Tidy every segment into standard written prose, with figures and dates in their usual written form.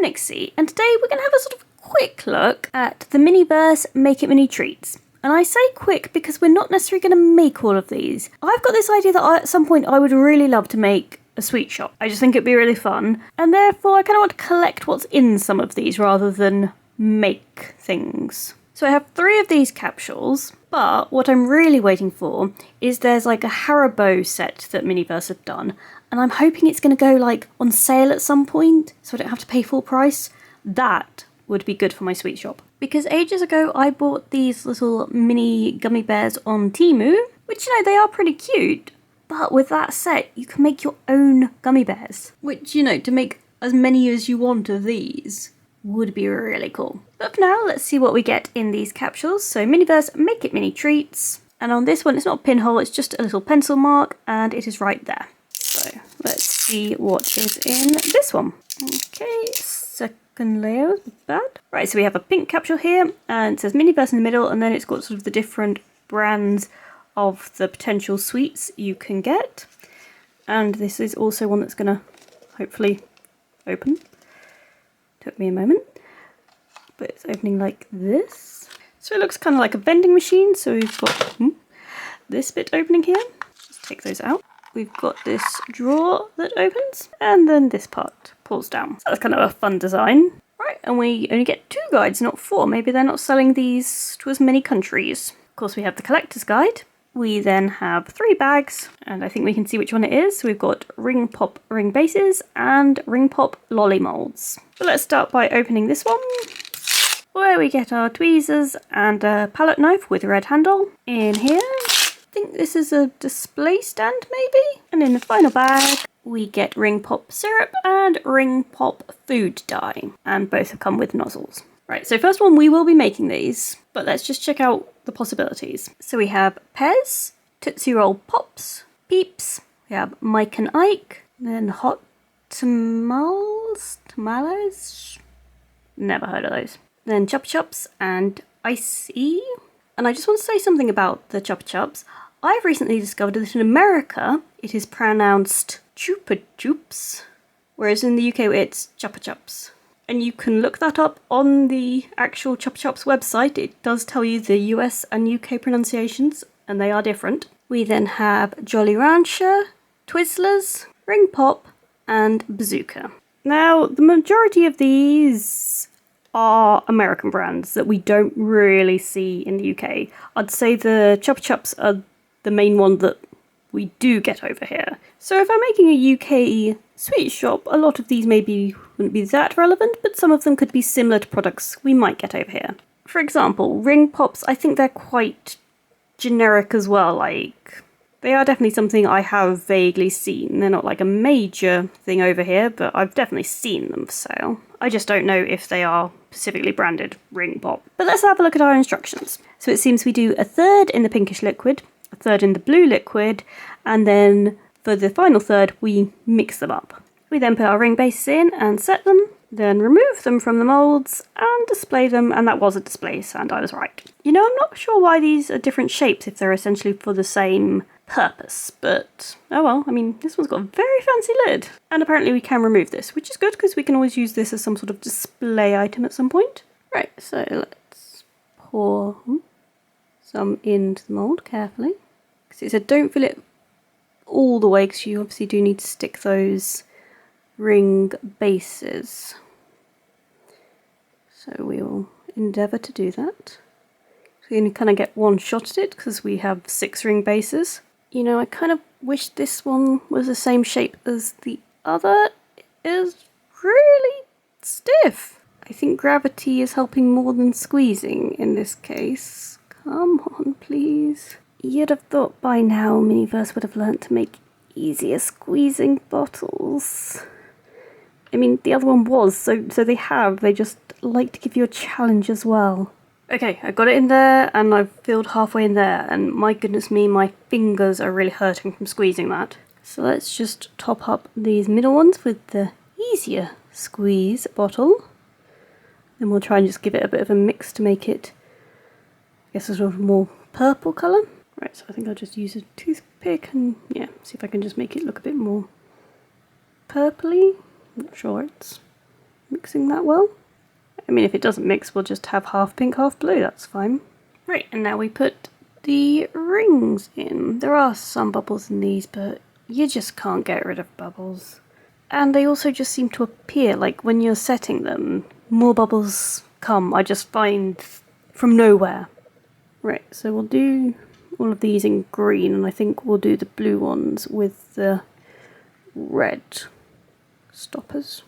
Nixie, and today we're going to have a sort of quick look at the MiniVerse Make It Mini treats. And I say quick because we're not necessarily going to make all of these. I've got this idea that at some point I would really love to make a sweet shop. I just think it'd be really fun, and therefore I kind of want to collect what's in some of these rather than make things. So I have 3 of these capsules, but what I'm really waiting for is there's like a Haribo set that MiniVerse have done, and I'm hoping it's going to go like on sale at some point so I don't have to pay full price. That would be good for my sweet shop. Because ages ago I bought these little mini gummy bears on Temu, which, you know, they are pretty cute. But with that set, you can make your own gummy bears. Which, you know, to make as many as you want of these would be really cool. But for now, let's see what we get in these capsules. So MiniVerse Make It Mini treats. And on this one, it's not a pinhole, it's just a little pencil mark, and it is right there. So let's see what is in this one. Okay, second layer, bad. Right, so we have a pink capsule here, and it says MiniVerse in the middle, and then it's got sort of the different brands of the potential sweets you can get. And this is also one that's going to hopefully open. Took me a moment. But it's opening like this. So it looks kind of like a vending machine. So we've got this bit opening here. Just take those out. We've got this drawer that opens, and then this part pulls down. So that's kind of a fun design. Right, and we only get 2 guides, not 4. Maybe they're not selling these to as many countries. Of course, we have the collector's guide. We then have 3 bags, and I think we can see which one it is. So we've got Ring Pop ring bases and Ring Pop lolly molds. So let's start by opening this one, where we get our tweezers and a palette knife with a red handle. In here, I think this is a display stand maybe. And in the final bag, we get Ring Pop syrup and Ring Pop food dye, and both have come with nozzles. Right, so first one, we will be making these, but let's just check out the possibilities. So we have Pez, Tootsie Roll Pops, Peeps, we have Mike and Ike, then Hot Tamales, never heard of those. Then Chupa Chups and Icy. And I just want to say something about the Chupa Chups. I've recently discovered that in America, it is pronounced Chupa Chups, whereas in the UK it's Chupa Chups. And you can look that up on the actual Chupa Chups website. It does tell you the US and UK pronunciations, and they are different. We then have Jolly Rancher, Twizzlers, Ring Pop, and Bazooka. Now, the majority of these are American brands that we don't really see in the UK. I'd say the Chupa Chups are the main one that we do get over here. So if I'm making a UK sweet shop, a lot of these maybe wouldn't be that relevant, but some of them could be similar to products we might get over here. For example, Ring Pops, I think they're quite generic as well. Like, they are definitely something I have vaguely seen. They're not like a major thing over here, but I've definitely seen them for sale. I just don't know if they are specifically branded Ring Pop. But let's have a look at our instructions. So it seems we do 1/3 in the pinkish liquid, 1/3 in the blue liquid, and then for the final third, we mix them up. We then put our ring bases in and set them, then remove them from the molds and display them, and that was a display stand, I was right. You know, I'm not sure why these are different shapes if they're essentially for the same purpose, but oh well. I mean, this one's got a very fancy lid. And apparently we can remove this, which is good because we can always use this as some sort of display item at some point. Right, so let's pour some into the mold carefully. Because it said don't fill it all the way, because you obviously do need to stick those ring bases. So we will endeavour to do that. So we can kind of get one shot at it because we have 6 ring bases. You know, I kind of wish this one was the same shape as the other. It is really stiff. I think gravity is helping more than squeezing in this case. Come on, please. You'd have thought by now MiniVerse would have learnt to make easier squeezing bottles. I mean, the other one was, so they have. They just like to give you a challenge as well. Okay, I got it in there, and I've filled halfway in there, and my goodness me, my fingers are really hurting from squeezing that. So let's just top up these middle ones with the easier squeeze bottle. Then we'll try and just give it a bit of a mix to make it, I guess, a sort of more purple colour. Right, so I think I'll just use a toothpick and, yeah, see if I can just make it look a bit more purpley. I'm not sure, it's mixing that well. I mean, if it doesn't mix, we'll just have half pink, half blue, that's fine. Right, and now we put the rings in. There are some bubbles in these, but you just can't get rid of bubbles. And they also just seem to appear, like when you're setting them, more bubbles come, I just find, from nowhere. Right, so we'll do all of these in green, and I think we'll do the blue ones with the red stoppers.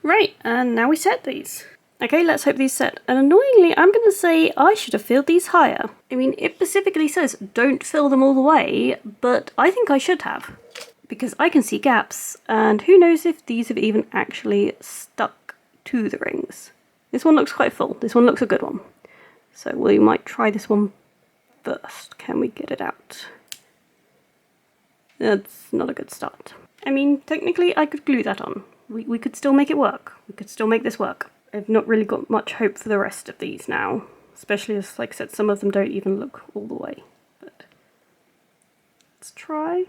Right, and now we set these. Okay, let's hope these set. And annoyingly, I'm going to say I should have filled these higher. I mean, it specifically says don't fill them all the way, but I think I should have. Because I can see gaps, and who knows if these have even actually stuck to the rings. This one looks quite full. This one looks a good one. So we might try this one first. Can we get it out? That's not a good start. I mean, technically I could glue that on. We could still make it work. We could still make this work. I've not really got much hope for the rest of these now. Especially as, like I said, some of them don't even look all the way. But let's try.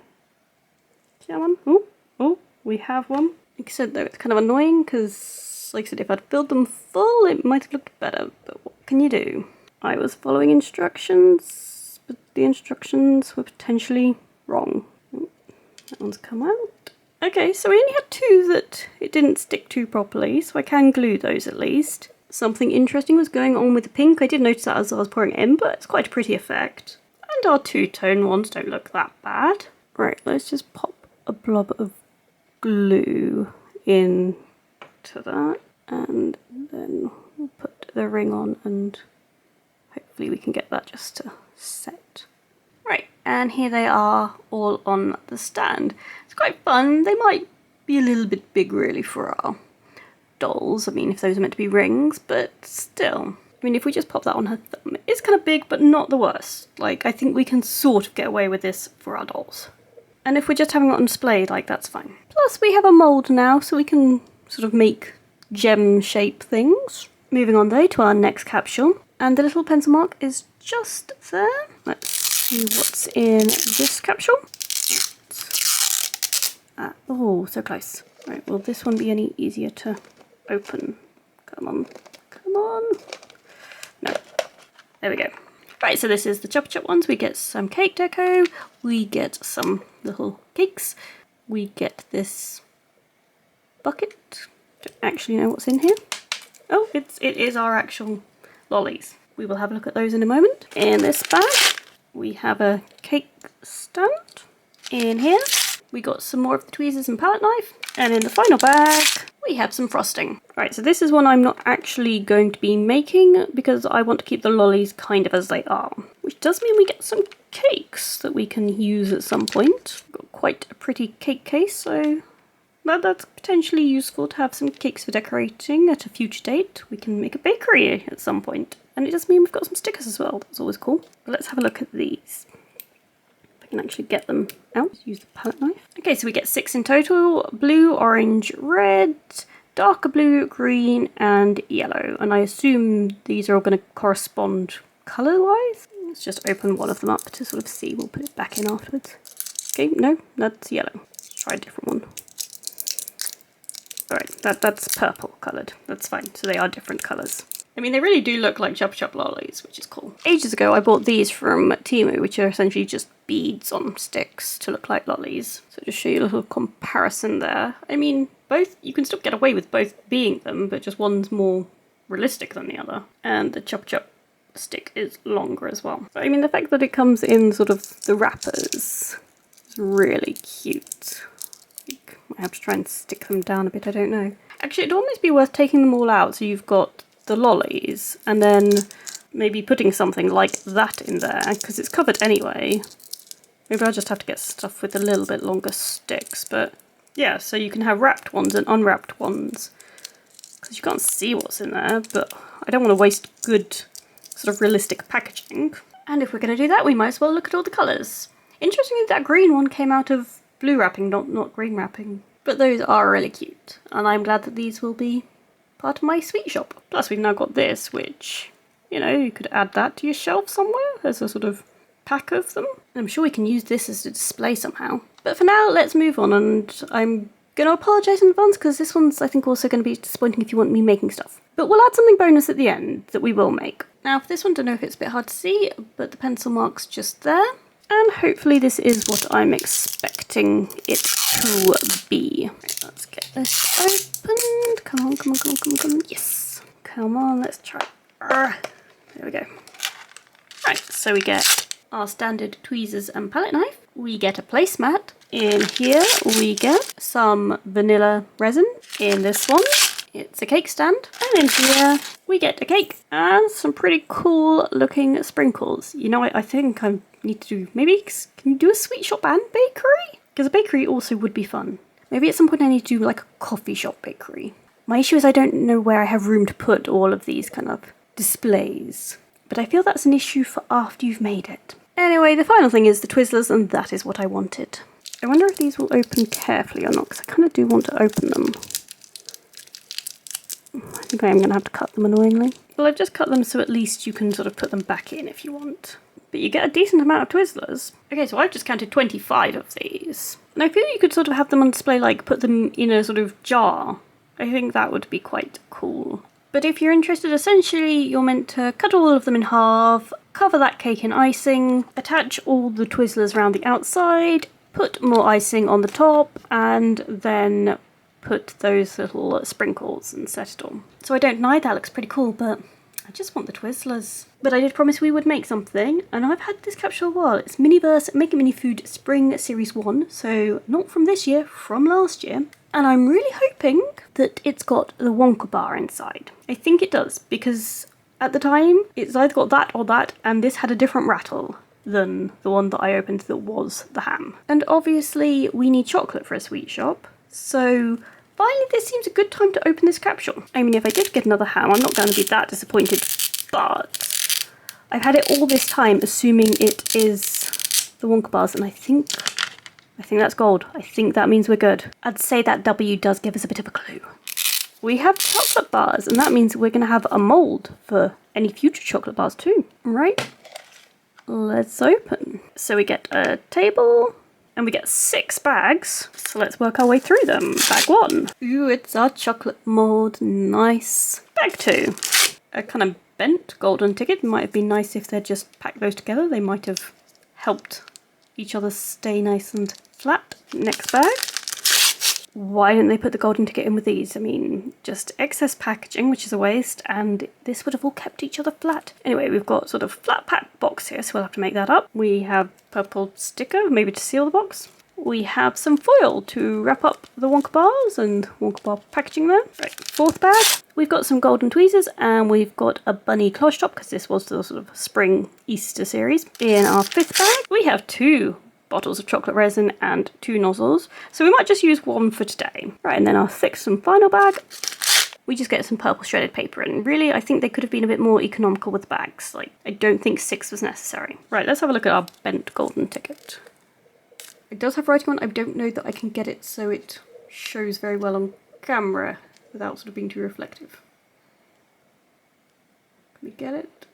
Come on. Oh, we have one. Like I said though, it's kind of annoying because, like I said, if I'd filled them full, it might have looked better. But what can you do? I was following instructions, but the instructions were potentially wrong. Oh, that one's come out. Okay, so we only had two that it didn't stick to properly, so I can glue those at least. Something interesting was going on with the pink. I did notice that as I was pouring it in, but it's quite a pretty effect. And our two-tone ones don't look that bad. Right, let's just pop a blob of glue into that, and then we'll put the ring on, and hopefully we can get that just to set. Right, and here they are all on the stand. It's quite fun. They might be a little bit big really for our dolls. I mean, if those are meant to be rings, but still. I mean, if we just pop that on her thumb, it's kind of big, but not the worst. Like, I think we can sort of get away with this for our dolls. And if we're just having it on display, like, that's fine. Plus, we have a mould now, so we can sort of make gem shape things. Moving on though to our next capsule. And the little pencil mark is just there. Let's see what's in this capsule. Oh, so close. Right, will this one be any easier to open? Come on. Come on. No. There we go. Right, so this is the Chopper Chop ones. We get some cake deco. We get some little cakes. We get this bucket. Don't actually know what's in here. Oh, it is our actual lollies. We will have a look at those in a moment. In this bag, we have a cake stand. In here, we got some more of the tweezers and palette knife. And in the final bag, we have some frosting. Right, so this is one I'm not actually going to be making because I want to keep the lollies kind of as they are. Which does mean we get some cakes that we can use at some point. Got quite a pretty cake case, so that's potentially useful to have some cakes for decorating at a future date. We can make a bakery at some point. And it does mean we've got some stickers as well. That's always cool. But let's have a look at these. If I can actually get them out. Use the palette knife. Okay, so we get 6 in total. Blue, orange, red, darker blue, green, and yellow. And I assume these are all going to correspond colour-wise. Let's just open one of them up to sort of see. We'll put it back in afterwards. Okay, no, that's yellow. Let's try a different one. Alright, that's purple coloured. That's fine. So they are different colours. I mean, they really do look like Chopper Chop lollies, which is cool. Ages ago, I bought these from Temu, which are essentially just beads on sticks to look like lollies. So just show you a little comparison there. I mean, both, you can still get away with both being them, but just one's more realistic than the other. And the Chopper Chop stick is longer as well. But I mean, the fact that it comes in sort of the wrappers is really cute. I have to try and stick them down a bit, I don't know. Actually, it'd almost be worth taking them all out so you've got the lollies and then maybe putting something like that in there because it's covered anyway. Maybe I'll just have to get stuff with a little bit longer sticks, but yeah, so you can have wrapped ones and unwrapped ones because you can't see what's in there, but I don't want to waste good sort of realistic packaging. And if we're going to do that, we might as well look at all the colours. Interestingly, that green one came out of blue wrapping, not green wrapping. But those are really cute, and I'm glad that these will be part of my sweet shop. Plus we've now got this, which, you know, you could add that to your shelf somewhere as a sort of pack of them. I'm sure we can use this as a display somehow. But for now, let's move on, and I'm Gonna apologise in advance because this one's I think also going to be disappointing if you want me making stuff. But we'll add something bonus at the end that we will make. Now for this one, don't know if it's a bit hard to see, but the pencil mark's just there. And hopefully this is what I'm expecting it to be. Right, let's get this opened. Come on, come on, come on, come on, come on. Yes. Come on, let's try. There we go. Right, so we get our standard tweezers and palette knife. We get a placemat. In here we get some vanilla resin. In this one it's a cake stand. And in here we get a cake and some pretty cool looking sprinkles. You know what, I think I need to do, maybe, can you do a sweet shop and bakery? Because a bakery also would be fun. Maybe at some point I need to do like a coffee shop bakery. My issue is I don't know where I have room to put all of these kind of displays. But I feel that's an issue for after you've made it. Anyway, the final thing is the Twizzlers, and that is what I wanted. I wonder if these will open carefully or not, because I kind of do want to open them. I think I am going to have to cut them annoyingly. Well, I've just cut them so at least you can sort of put them back in if you want. But you get a decent amount of Twizzlers. Okay, so I've just counted 25 of these. And I feel you could sort of have them on display, like put them in a sort of jar. I think that would be quite cool. But if you're interested, essentially you're meant to cut all of them in half, cover that cake in icing, attach all the Twizzlers around the outside, put more icing on the top, and then put those little sprinkles and set it on. So I don't deny that looks pretty cool, but I just want the Twizzlers. But I did promise we would make something, and I've had this capsule a while. It's MiniVerse Make Mini Food Spring Series 1, so not from this year, from last year. And I'm really hoping that it's got the Wonka bar inside. I think it does, because at the time, it's either got that or that, and this had a different rattle than the one that I opened that was the ham. And obviously we need chocolate for a sweet shop, so finally this seems a good time to open this capsule. I mean, if I did get another ham, I'm not going to be that disappointed, but I've had it all this time assuming it is the Wonka bars, and I think that's gold. I think that means we're good. I'd say that W does give us a bit of a clue. We have chocolate bars, and that means we're going to have a mould for any future chocolate bars too. Right, let's open. So we get a table, and we get 6 bags. So let's work our way through them. Bag 1. Ooh, it's our chocolate mould. Nice. Bag 2. A kind of bent golden ticket. Might have been nice if they'd just packed those together. They might have helped each other stay nice and flat. Next bag. Why didn't they put the golden ticket in with these? I mean, just excess packaging, which is a waste, and this would have all kept each other flat. Anyway, we've got sort of flat pack box here, so we'll have to make that up. We have purple sticker, maybe to seal the box. We have some foil to wrap up the Wonka bars and Wonka bar packaging there. Right, 4th bag. We've got some golden tweezers, and we've got a bunny cloche top, because this was the sort of spring Easter series. In our 5th bag, we have 2 bottles of chocolate resin and 2 nozzles, so we might just use 1 for today. Right, and then our 6th and final bag, we just get some purple shredded paper, and really I think they could have been a bit more economical with the bags. Like, I don't think 6 was necessary. Right, let's have a look at our bent golden ticket. It does have writing on. I don't know that I can get it so it shows very well on camera without sort of being too reflective. Can we get it?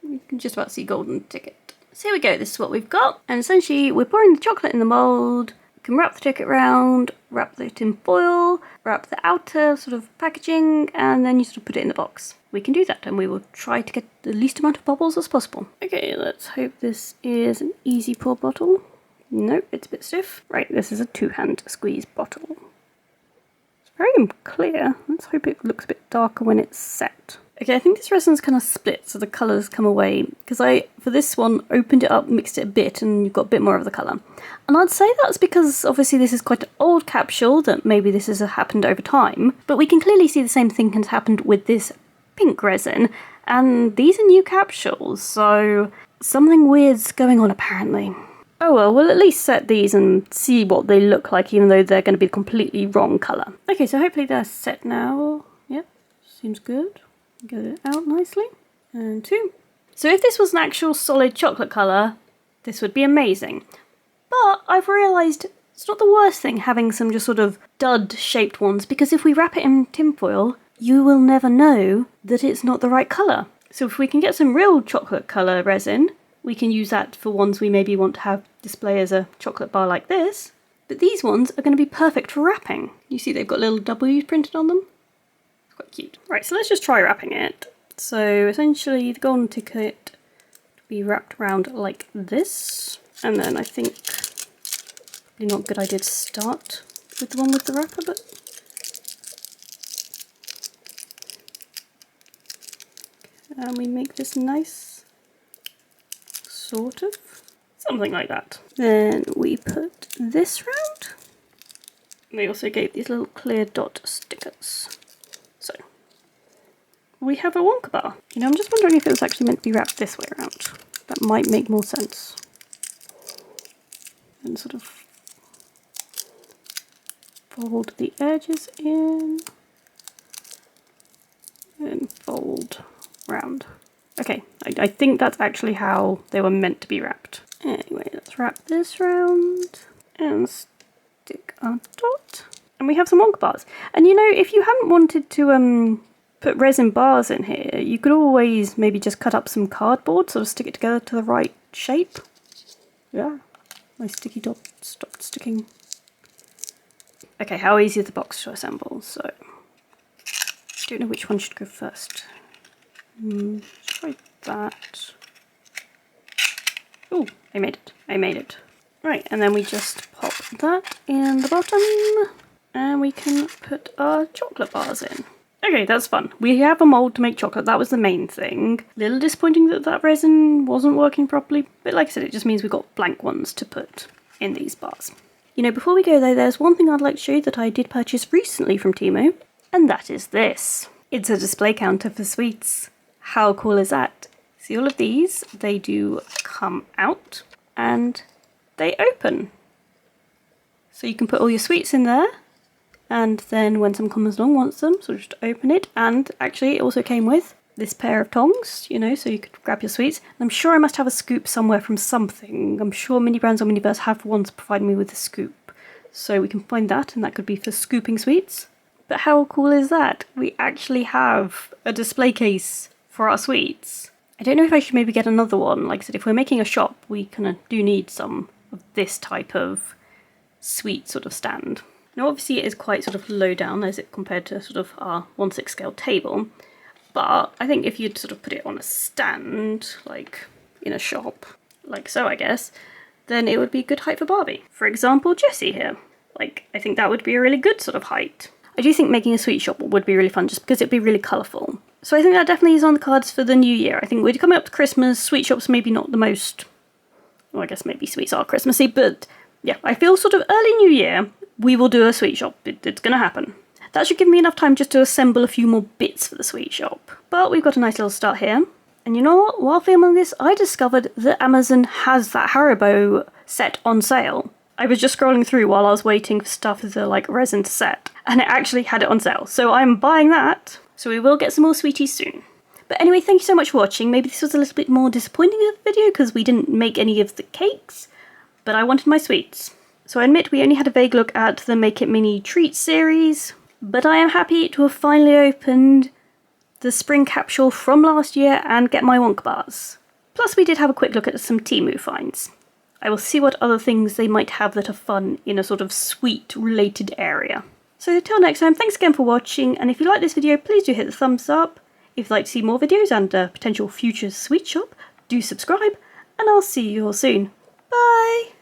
You can just about see golden ticket. So here we go, this is what we've got, and essentially we're pouring the chocolate in the mould. We can wrap the ticket round, wrap it in foil, wrap the outer sort of packaging, and then you sort of put it in the box. We can do that, and we will try to get the least amount of bubbles as possible. Okay, let's hope this is an easy pour bottle. Nope, it's a bit stiff. Right, this is a 2-hand squeeze bottle. It's very clear. Let's hope it looks a bit darker when it's set. Okay, I think this resin's kind of split, so the colours come away, because I, for this one, opened it up, mixed it a bit, and you've got a bit more of the colour. And I'd say that's because, obviously, this is quite an old capsule, that maybe this has happened over time, but we can clearly see the same thing has happened with this pink resin, and these are new capsules, so something weird's going on, apparently. Oh well, we'll at least set these and see what they look like, even though they're going to be completely wrong colour. Okay, so hopefully they're set now. Yep, seems good. Get it out nicely. And 2. So if this was an actual solid chocolate colour, this would be amazing. But I've realised it's not the worst thing having some just sort of dud-shaped ones, because if we wrap it in tinfoil, you will never know that it's not the right colour. So if we can get some real chocolate colour resin, we can use that for ones we maybe want to have display as a chocolate bar like this, But these ones are going to be perfect for wrapping. You see they've got little W's printed on them. It's quite cute. Right, so let's just try wrapping it. So essentially the golden ticket will be wrapped around like this. And then I think probably not a good idea to start with the one with the wrapper, but and we make this nice, sort of, something like that. Then we put this round. We also gave these little clear dot stickers. So we have a Wonka bar. You know, I'm just wondering if it was actually meant to be wrapped this way around. That might make more sense. And sort of fold the edges in and fold round. Okay, I think that's actually how they were meant to be wrapped. Anyway, let's wrap this round and stick our dot. And we have some Wonka bars. And you know, if you hadn't wanted to put resin bars in here, you could always maybe just cut up some cardboard, sort of stick it together to the right shape. Yeah, my sticky dot stopped sticking. Okay, how easy is the box to assemble? So, I don't know which one should go first. Try that. Oh, I made it. I made it. Right, and then we just pop that in the bottom, and we can put our chocolate bars in. Okay, that's fun. We have a mould to make chocolate. That was the main thing. A little disappointing that that resin wasn't working properly, but like I said, it just means we've got blank ones to put in these bars. You know, before we go though, there's one thing I'd like to show you that I did purchase recently from Temu, and that is this. It's a display counter for sweets. How cool is that? See all of these, they do come out and they open. So you can put all your sweets in there, and then when someone comes along wants them, so just open it. And actually it also came with this pair of tongs, you know, so you could grab your sweets. And I'm sure I must have a scoop somewhere from something. I'm sure Mini Brands or MiniVerse have ones providing me with a scoop. So we can find that, and that could be for scooping sweets. But how cool is that? We actually have a display case for our sweets. I don't know if I should maybe get another one. Like I said, if we're making a shop, we kind of do need some of this type of sweet sort of stand. Now obviously it is quite sort of low down as it compared to sort of our 1/6 scale table, but I think if you'd sort of put it on a stand, like in a shop, like so I guess, then it would be good height for Barbie. For example, Jessie here. Like, I think that would be a really good sort of height. I do think making a sweet shop would be really fun just because it'd be really colourful. So I think that definitely is on the cards for the new year. I think we're coming up to Christmas, sweet shops maybe not the most, well I guess maybe sweets are Christmassy, but yeah, I feel sort of early new year, we will do a sweet shop. It's going to happen. That should give me enough time just to assemble a few more bits for the sweet shop. But we've got a nice little start here. And you know what? While filming this, I discovered that Amazon has that Haribo set on sale. I was just scrolling through while I was waiting for stuff as a like resin to set, and it actually had it on sale. So I'm buying that. So we will get some more sweeties soon. But anyway, thank you so much for watching. Maybe this was a little bit more disappointing of a video because we didn't make any of the cakes, but I wanted my sweets. So I admit we only had a vague look at the Make It Mini Treats series, but I am happy to have finally opened the spring capsule from last year and get my Wonka bars. Plus we did have a quick look at some Temu finds. I will see what other things they might have that are fun in a sort of sweet related area. So until next time, thanks again for watching, and if you like this video, please do hit the thumbs up. If you'd like to see more videos and a potential future sweet shop, do subscribe, and I'll see you all soon. Bye!